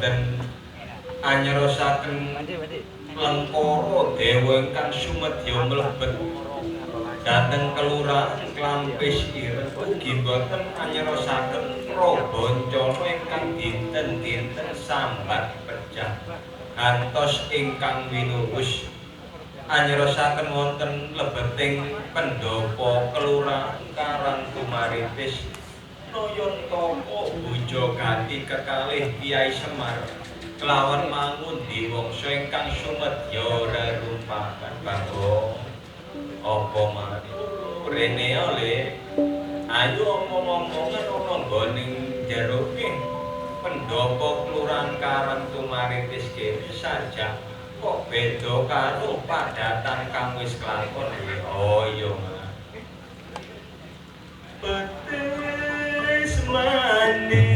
boten anyerosaken lengkara dewa ingkang sumedya mlebet dhateng kelurahan Klampis Ireng ugi boten anyerosaken prabancana ingkang dinten-dinten sambat pecah ngantos ingkang winuwus anyerosaken wonten lebeting pendhapa kelurahan Karang Tumaritis Nayantaka Buja Gati kekalih Kyai Semar kelawan mangundi wangsa ingkang sumedya rerumpakan bahwa apa maneh rene le ayo omong-omongan ana nggoning jero ing pendhapa kelurahan Karang Tumaritis kene sajak kok beda karo padatan kang wis kelakon oh iya petis manis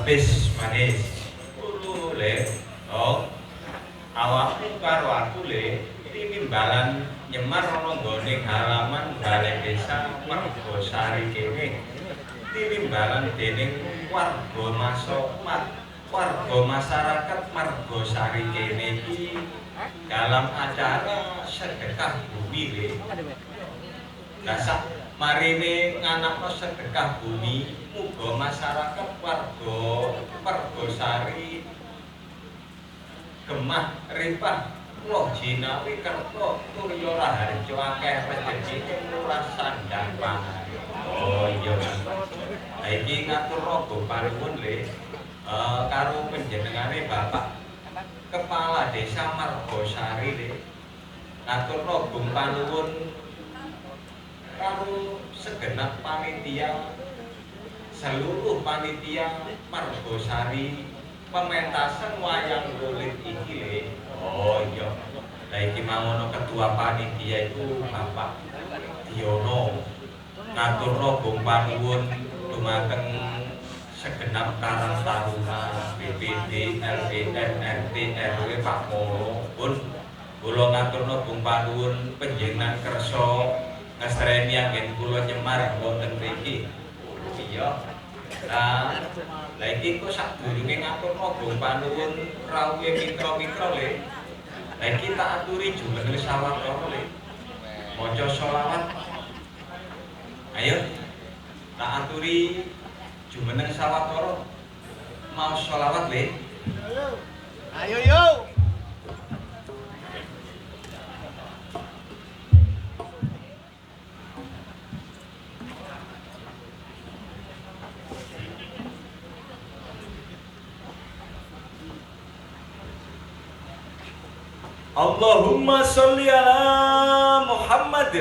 Petis manis kulo le oh awakmu karo aku le timbalan nyemar ana nggone halaman balai desa Margosari kene timbalan dening warga masyarakat Margosari kene iki dalam acara sedekah bumi le dasak marine nganakno sedekah bumi muga masyarakat warga Margosari gemah ripah loh jinawi kerto turya raharjo akeh rejekine murah sandang pangan. Oh iya ha iki ngatur raga panuwun le karo panjenengane Bapak Kepala Desa Margosari le ngatur raga panuwun karo segenap panitia seluruh panitia Margosari pementasan wayang kulit iki le. Oh iya. Lah iki mangono ketua panitia itu Bapak Diono. Ngaturno gong panuwun dumateng segenap Karang Taruna BPD LPN RT RW Pak Molo pun kula ngaturno gong panuwun panjenengan kersa ngestreni anggen kula nyemar wonten mriki. Iya. Lah iki kok sadurunge ngaturno gong panuwun rawuhe mitra-mitra le. Lah iki tak aturi jumeneng sawetara le. Maca selawat. Ayo. Tak aturi jumeneng sawetara. Mau selawat le. Ayo yo. Allahumma sholli ala Muhammad.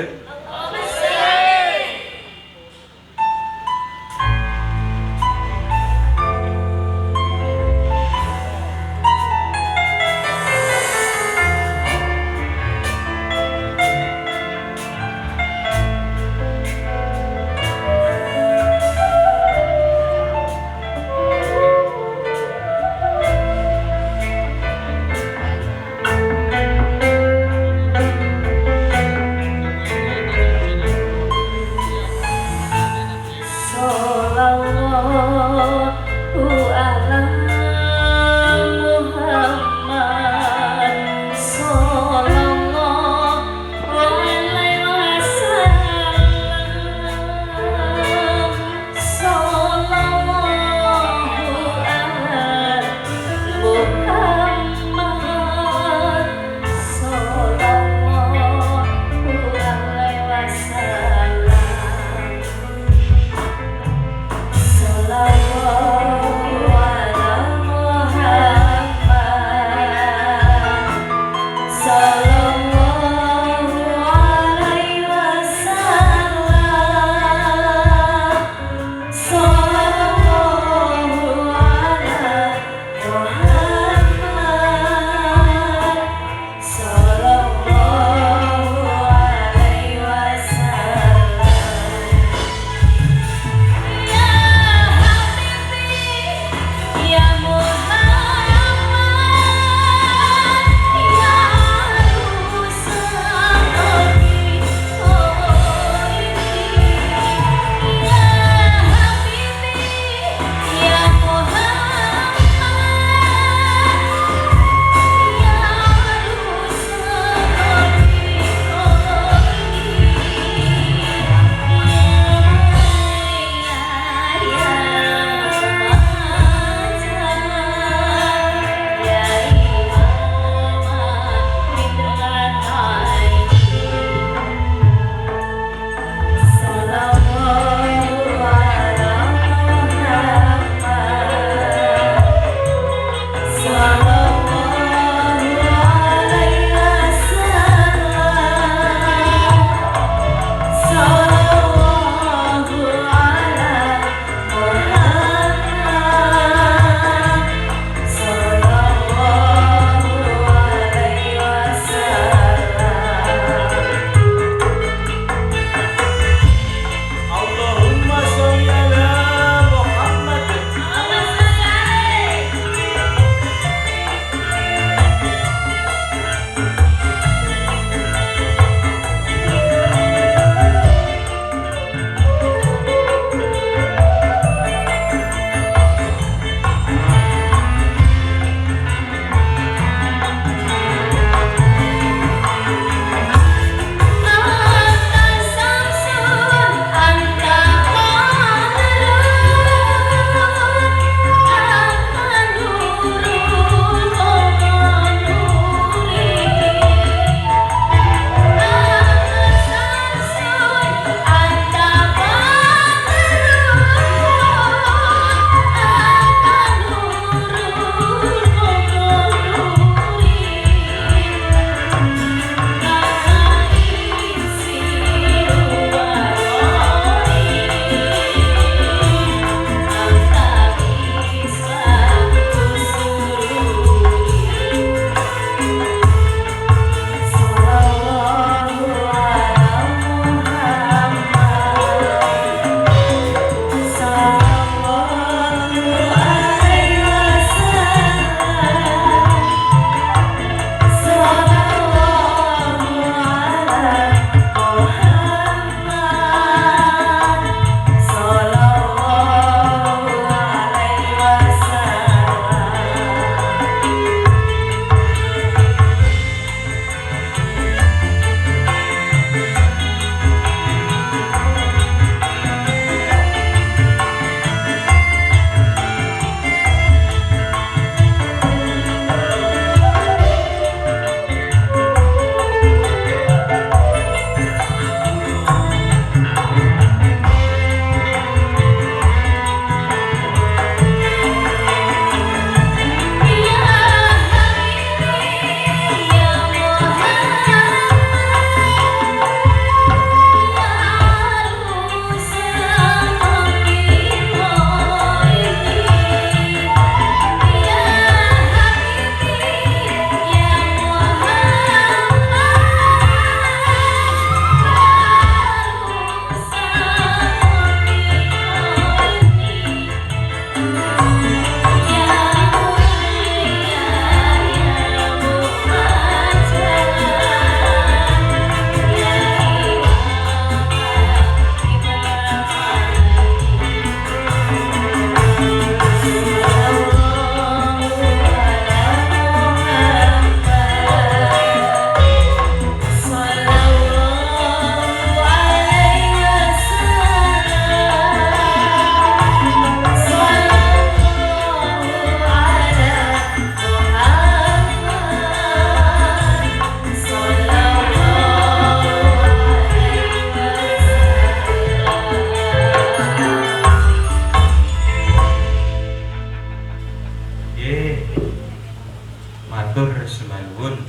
matur semangun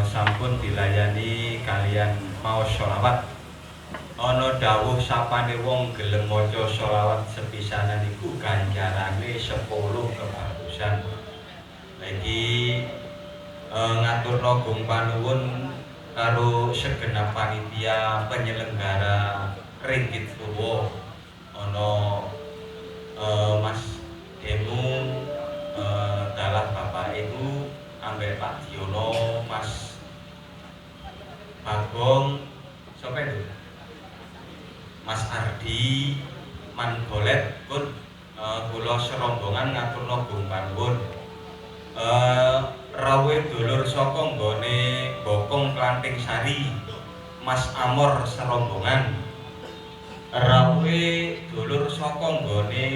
sampun dilayani kalian mau sholawat. Ana dawuh sapane wong gelem maca sholawat sepisanan iku ganjarane 10 kebagusan. Lagi ngaturno gung panuwun karo segenap panitia penyelenggara Ringgit Purwo. Ana Mas Demu dalah Bapak Ibu ambek Pak Diono, Mas Bagong, sapa itu? Mas Ardi, Mangolet pun kula serombongan ngaturno gung panuwun. Rawuh dulur saka nggone Bokong Klanting Sari, Mas Amor serombongan. Rawuh dulur saka nggone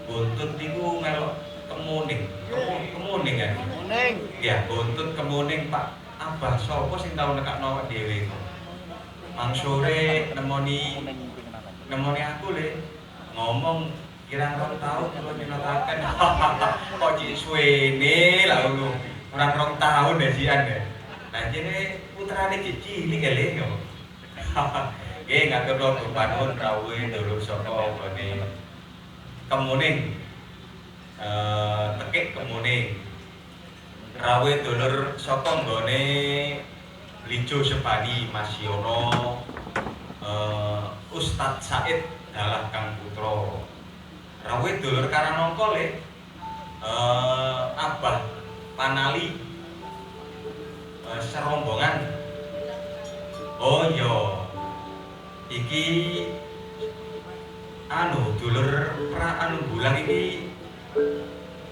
Buntut niku melok kemuning kan? Kemuning. Ya, Buntut kemuning Pak Abah sapa sing tau nekakno dhewe kok. Mang sore nemoni aku le ngomong kirang 2 tahun kula nyenotaken. Kok cik suwene lha ngono. Ora 2 tahun ya sian ya. Lah jene putrane cik cilik le yo. Nggih ngatur panuwun rawuh dulur saka ngene Kemuning. Tekik Kemuning. Rawuh dulur saka nggone Blijo Sepadi Mas Yono, Ustadz Said dalah Kang Putra. Rawuh dulur Karanongko le Abah Panali serombongan. Oh iya, iki dulur pra bulan iki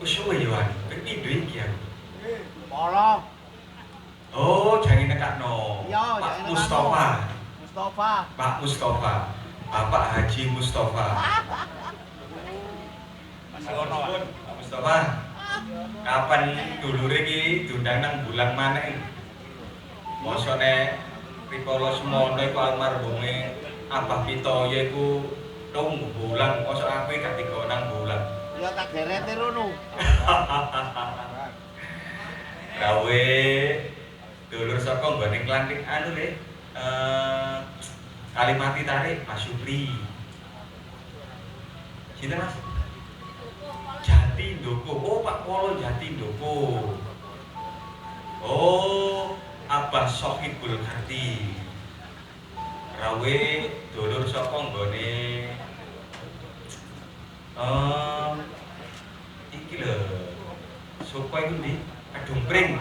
wis suwe yo an. Ping pindho iki aku. Polo. Oh, jangan nekakno. Pak Mustafa. Pak Mustafa. Bapak Haji Mustafa. Pak Mustafa. Kapan dulure iki diundang nang bulan maneh? Mosone rikala semono iku almarhume Abah Pitoya iku bulan, mosok aku gak tiga nang bulan. Ya tak derete rono. Gawe dulur saka nggone Klanting le Kalimati tarik Mas Supri. Sinten Mas? Jati Ndoko. Oh, Pak Polo Jati Ndoko. Oh, Abah Sohibul Karti. Rawe dulur saka nggone iki lho. Sopo iku ndi? Kedumpring.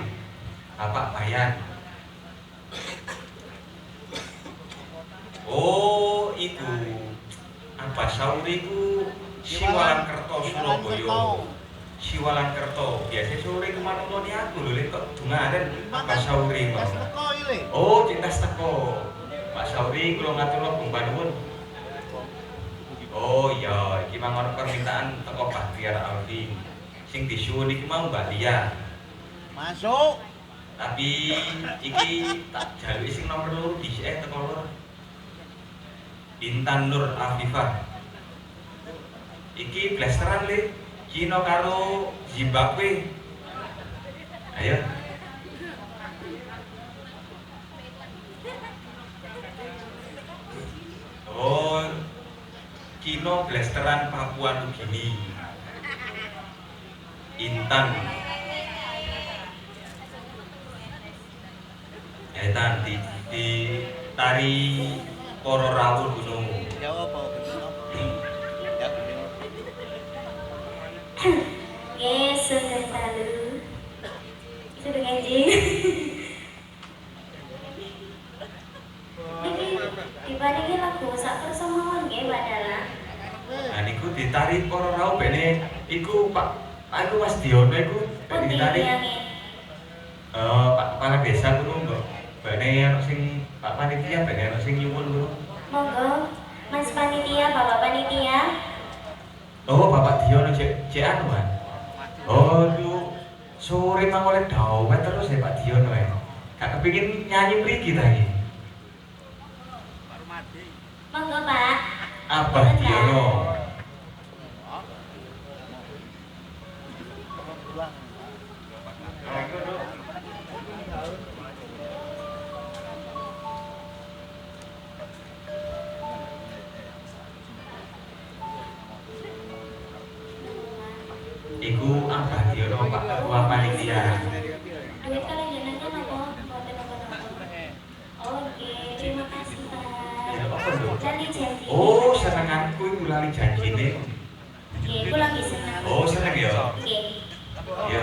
Bapak Bayan. Oh, iku Abah Sauri iku Siwalan Kerto Surabaya. Siwalan Kerto. Biasa sore kemana-mana aku lho kok dungaren Abah Sauri mau. Oh, cintas teko. Pak Sauri kula ngaturno gung panuwun. Oh iya, iki mangono permintaan teko Bahtiar Alfi. Sing disuwun iki mau Mbak Lia. Masuk. Tapi iki tak jaluki sing nomor 2 dhisik teko lur. Intan Nur Afifah. Iki blasteran le Cina karo Zimbabwe. Ayo. Oh, Cina blasteran Papua Nugini. Intan. Intan di tari Poro Rawuh Gunung. Jawab apa? Yes, sudah tahu. Sudah ngajing. Dibandingin lagu sak persamaan nggih padahal. Nah niku ditari Poro Rawuh bene iku Pak iku Mas Diono iku ditari. Pak Kepala Desa kuwi mbok bene ana sing Pak Panitia bene ana sing nyuwun kuwi. Monggo Mas Panitia, Bapak Panitia. Oh, Bapak Diono cek anu kan. Oh, lu sore mang oleh dawet terus ya Pak Diono ya. Gak kepingin nyanyi mriki ta iki. Monggo Pak. Abah Diono. Iku apa dia Pak Ketua Panitia? Duit kalian jenengan apa? Mboten napa-napa. Oke, terima kasih Pak. Ya apa lho? Lali janji. Oh, senenganku iku lali janjine. Nggih, kula lagi seneng. Oh, seneng ya? Nggih. Ya.